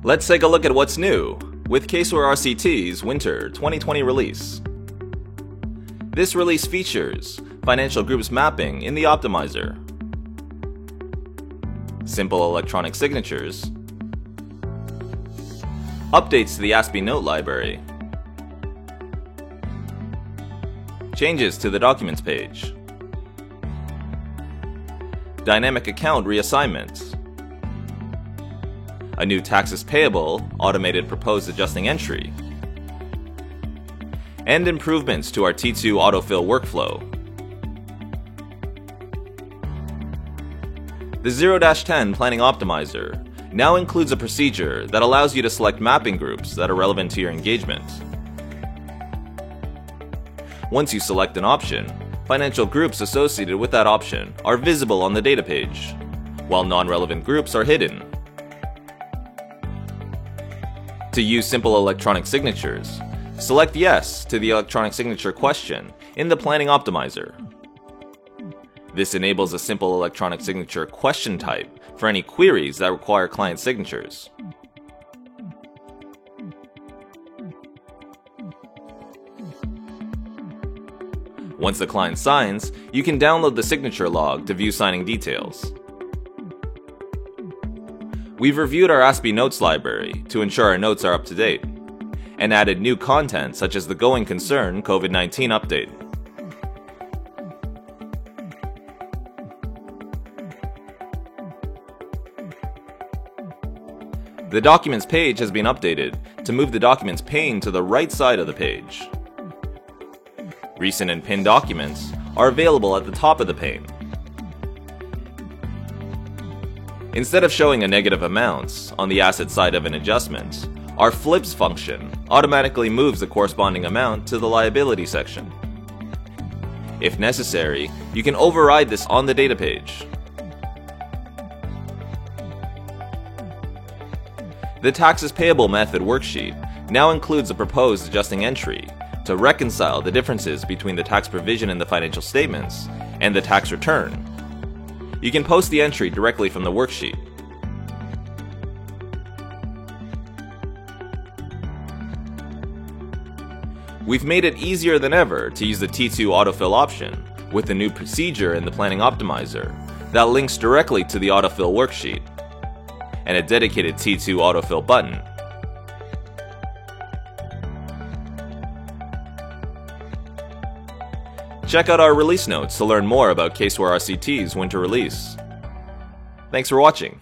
Let's take a look at what's new with Caseware RCT's Winter 2020 release. This release features financial groups mapping in the optimizer, simple electronic signatures, updates to the ASPE note library, changes to the documents page, dynamic account reassignment, a new taxes payable automated proposed adjusting entry, and improvements to our T2 autofill workflow. The 0-10 Planning Optimizer now includes a procedure that allows you to select mapping groups that are relevant to your engagement. Once you select an option, financial groups associated with that option are visible on the data page, while non-relevant groups are hidden. To use simple electronic signatures, select Yes to the electronic signature question in the Planning Optimizer. This enables a simple electronic signature question type for any queries that require client signatures. Once the client signs, you can download the signature log to view signing details. We've reviewed our ASPE notes library to ensure our notes are up to date, and added new content such as the Going Concern COVID-19 update. The Documents page has been updated to move the Documents pane to the right side of the page. Recent and pinned documents are available at the top of the pane. Instead of showing a negative amount on the asset side of an adjustment, our flips function automatically moves the corresponding amount to the liability section. If necessary, you can override this on the data page. The Taxes Payable Method worksheet now includes a proposed adjusting entry to reconcile the differences between the tax provision in the financial statements and the tax return. You can post the entry directly from the worksheet. We've made it easier than ever to use the T2 autofill option with the new procedure in the Planning Optimizer that links directly to the autofill worksheet and a dedicated T2 autofill button. Check out our release notes to learn more about Caseware RCT's winter release. Thanks for watching.